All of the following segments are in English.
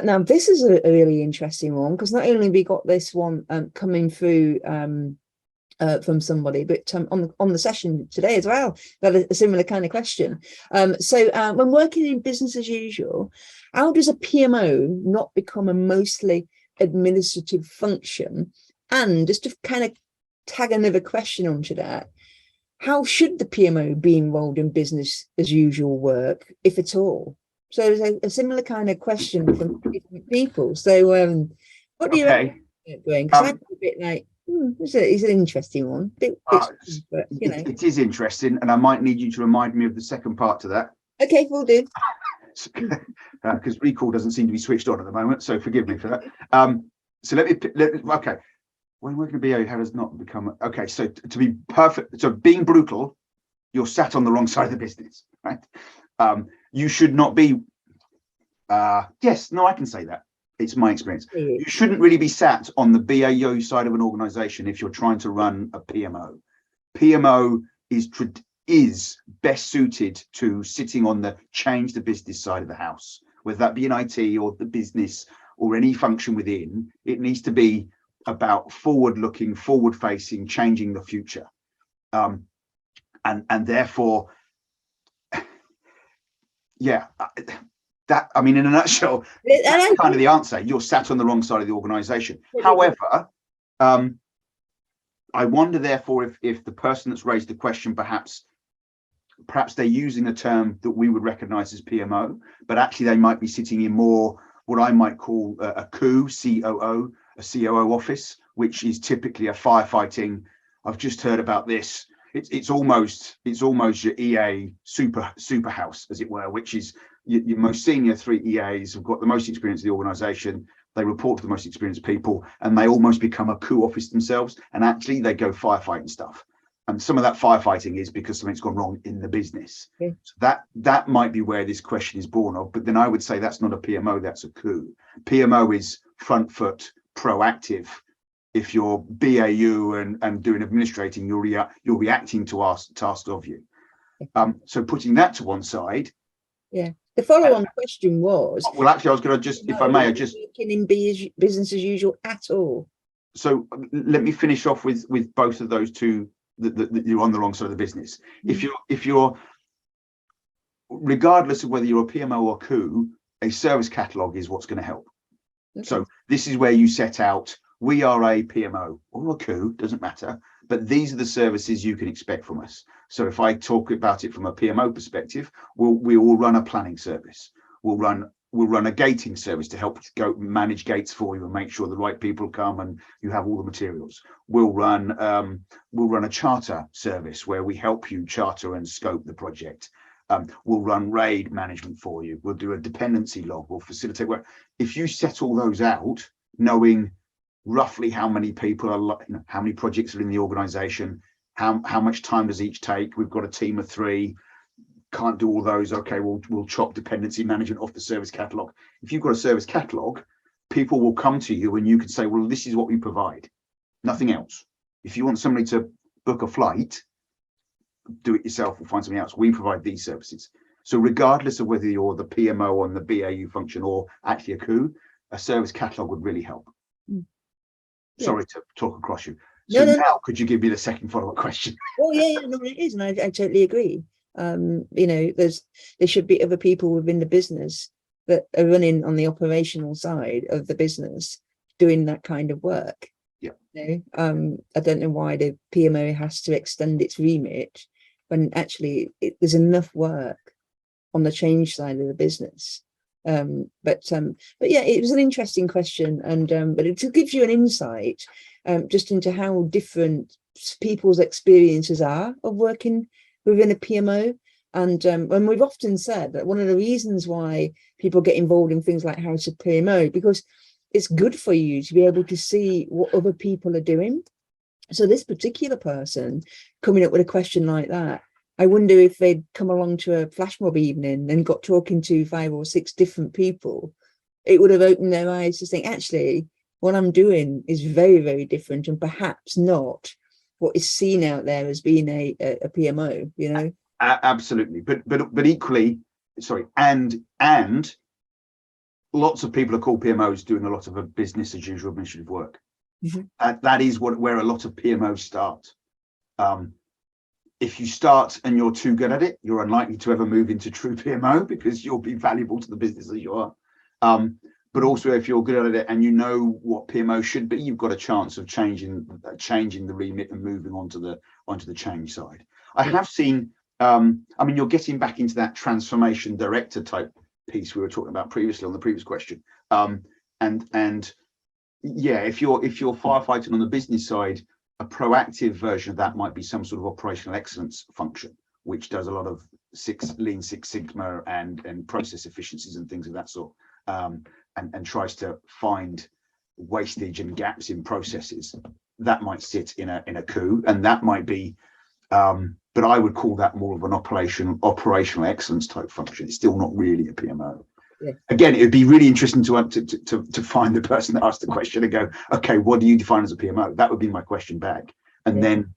Now this is a really interesting one, because not only we got this one coming through from somebody, but on the session today as well, we had a similar kind of question. So when working in business as usual, how does a PMO not become a mostly administrative function? And just to kind of tag another question onto that, how should the PMO be involved in business as usual work, if at all? So there's a similar kind of question from different people. So what do you reckon, Dwayne? Because I'm a bit like, it's an interesting one. But, you know. It is interesting, and I might need you to remind me of the second part to that. Okay, we'll do. Because recall doesn't seem to be switched on at the moment, so forgive me for that. So okay. When working at BAU, how does not become okay? So to be perfect, so being brutal, you're sat on the wrong side of the business, right? You should not be. Yes, no, I can say that. It's my experience. You shouldn't really be sat on the BAU side of an organization if you're trying to run a PMO. PMO is best suited to sitting on the change the business side of the house, whether that be in IT or the business or any function within. It needs to be about forward-looking, forward-facing, changing the future, and therefore, yeah. That, I mean, in a nutshell, that's kind of the answer. You're sat on the wrong side of the organization. However, I wonder, therefore, if the person that's raised the question, perhaps they're using a term that we would recognize as PMO, but actually they might be sitting in more what I might call a COO, a COO office, which is typically a firefighting. I've just heard about this. It's almost your EA super house, as it were, which is your most senior 3 EAs have got the most experience of the organization. They report to the most experienced people, and they almost become a coup office themselves. And actually, they go firefighting stuff. And some of that firefighting is because something's gone wrong in the business. Okay. So that might be where this question is born of. But then I would say that's not a PMO, that's a coup. PMO is front foot, proactive. If you're BAU and doing administrating, you're reacting to our task of you. So putting that to one side. Yeah. The follow-on question was. Well, actually, I was going to just, if I may, I just working in business as usual at all. So let me finish off with both of those two. That you're on the wrong side of the business. Mm. If you're, regardless of whether you're a PMO or coup, a service catalog is what's going to help. Okay. So this is where you set out. We are a PMO or a coup, doesn't matter, but these are the services you can expect from us. So if I talk about it from a PMO perspective, we will run a planning service. We'll run a gating service to help go manage gates for you and make sure the right people come and you have all the materials. We'll run a charter service where we help you charter and scope the project. We'll run RAID management for you. We'll do a dependency log. We'll facilitate work. If you set all those out, knowing roughly how many people are, how many projects are in the organization, how much time does each take? We've got a team of 3. Can't do all those. Okay, we'll chop dependency management off the service catalog. If you've got a service catalog, people will come to you and you can say, well, this is what we provide, nothing else. If you want somebody to book a flight, do it yourself or find something else. We provide these services. So regardless of whether you're the PMO on the BAU function or actually a coup, a service catalog would really help. Yeah. Sorry to talk across you. So now, could you give me the second follow-up question? Oh yeah, no, it is, and I totally agree. There should be other people within the business that are running on the operational side of the business doing that kind of work. Yeah. I don't know why the PMO has to extend its remit when actually there's enough work on the change side of the business. But yeah, it was an interesting question, and but it gives you an insight just into how different people's experiences are of working within a PMO. And we've often said that one of the reasons why people get involved in things like House of PMO, because it's good for you to be able to see what other people are doing. So this particular person coming up with a question like that, I wonder if they'd come along to a flash mob evening and got talking to 5 or 6 different people, it would have opened their eyes to think, actually, what I'm doing is very, very different and perhaps not what is seen out there as being a PMO, Absolutely. But equally, sorry, and lots of people are called PMOs doing a lot of a business as usual administrative work. That is where a lot of PMOs start. If you start and you're too good at it, you're unlikely to ever move into true PMO because you'll be valuable to the business as you are. But also, if you're good at it and you know what PMO should be, you've got a chance of changing the remit and moving onto the change side. I have seen. I mean, you're getting back into that transformation director type piece we were talking about previously on the previous question. And yeah, if you're firefighting on the business side, a proactive version of that might be some sort of operational excellence function, which does a lot of Lean Six Sigma and process efficiencies and things of that sort, and tries to find wastage and gaps in processes. That might sit in a coup, and that might be, but I would call that more of an operational excellence type function. It's still not really a PMO. Yeah. Again, it would be really interesting to find the person that asked the question and go, okay, what do you define as a PMO? That would be my question back, and then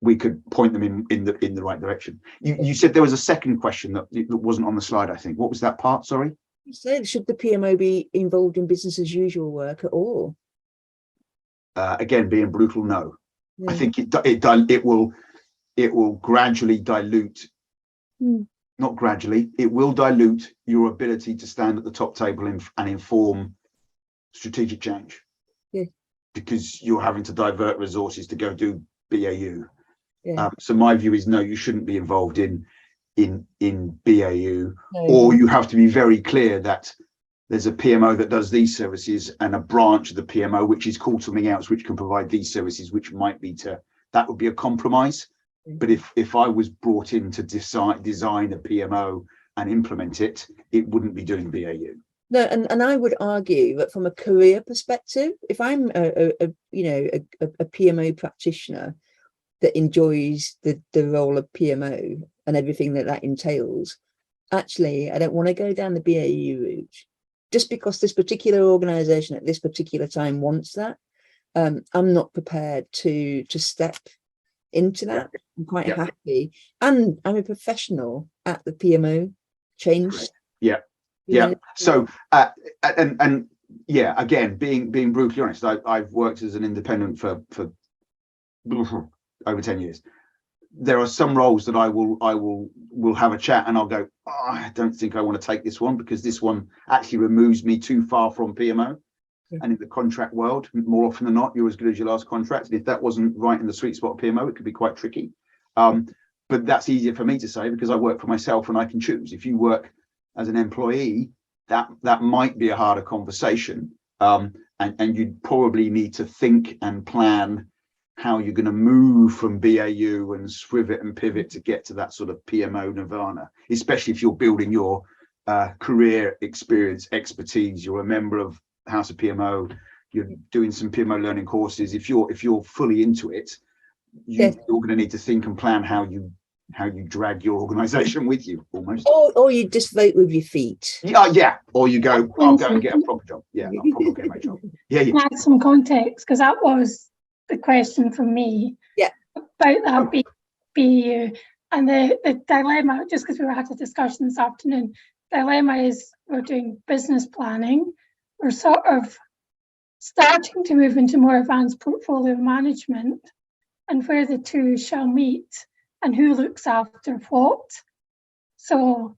we could point them in the right direction. You said there was a second question that wasn't on the slide, I think. What was that part? Sorry. You said, should the PMO be involved in business as usual work at all? Again, being brutal, no. I think it will gradually dilute. Not gradually, it will dilute your ability to stand at the top table and inform strategic change. Because you're having to divert resources to go do BAU. So my view is no, you shouldn't be involved in BAU, or you have to be very clear that there's a PMO that does these services and a branch of the PMO which is called something else which can provide these services, which might be that would be a compromise. But if I was brought in to design a PMO and implement it, it wouldn't be doing BAU. No, and I would argue that from a career perspective, if I'm a PMO practitioner that enjoys the role of PMO and everything that entails, actually, I don't want to go down the BAU route just because this particular organization at this particular time wants that. I'm not prepared to step into that. I'm quite happy, and I'm a professional at the PMO change. So and yeah, again, being brutally honest, I've worked as an independent for over 10 years. There are some roles that I will have a chat and I'll go, oh, I don't think I want to take this one because this one actually removes me too far from PMO. And in the contract world, more often than not, you're as good as your last contract. And if that wasn't right in the sweet spot of PMO, it could be quite tricky. But that's easier for me to say because I work for myself and I can choose. If you work as an employee, that might be a harder conversation. And you'd probably need to think and plan how you're going to move from BAU and swivet and pivot to get to that sort of PMO nirvana, especially if you're building your career experience, expertise, you're a member of House of PMO, you're doing some PMO learning courses. If you're fully into it, you're going to need to think and plan how you drag your organization with you, almost. Or you just vote with your feet. Or you go, I'll go and get a proper job. I'll probably get my job. Add some context, because that was the question from me. About that BAU and the dilemma, just because we had a discussion this afternoon. Dilemma is we're doing business planning. We're sort of starting to move into more advanced portfolio management, and where the two shall meet and who looks after what. So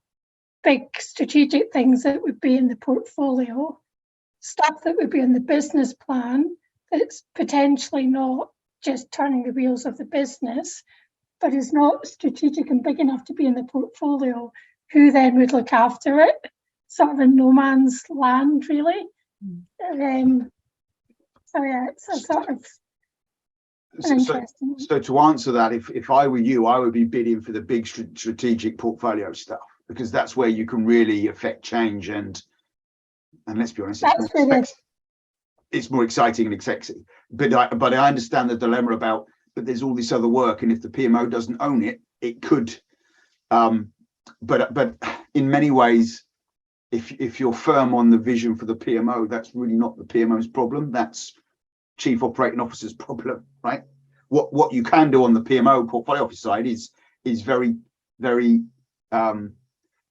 big strategic things that would be in the portfolio, stuff that would be in the business plan that's potentially not just turning the wheels of the business, but is not strategic and big enough to be in the portfolio, who then would look after it? Sort of in no man's land, really. It's a sort of interesting. So to answer that, if I were you, I would be bidding for the big strategic portfolio stuff, because that's where you can really affect change and let's be honest, it's more exciting and sexy. But I understand the dilemma about, but there's all this other work, and if the PMO doesn't own it, it could. But in many ways, if you're firm on the vision for the PMO, that's really not the PMO's problem. That's Chief Operating Officer's problem, right? What you can do on the PMO portfolio office side is very, very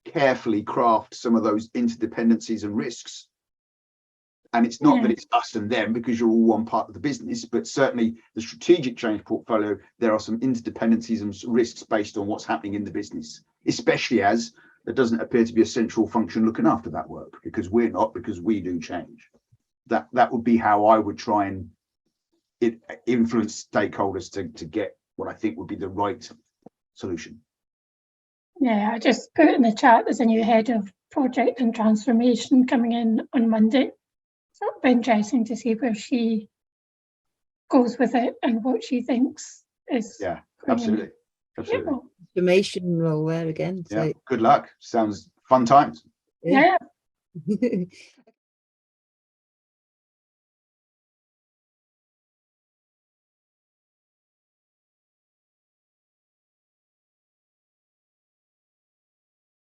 carefully craft some of those interdependencies and risks And it's not that it's us and them, because you're all one part of the business, but certainly the strategic change portfolio, there are some interdependencies and risks based on what's happening in the business, especially as there doesn't appear to be a central function looking after that work, because we're not, because we do change. That would be how I would try and influence stakeholders to get what I think would be the right solution. Yeah, I just put in the chat there's a new head of project and transformation coming in on Monday. So it'll be interesting to see where she goes with it and what she thinks is. Yeah, absolutely. Absolutely. Information role there again. So. Yeah, good luck. Sounds fun times. Yeah.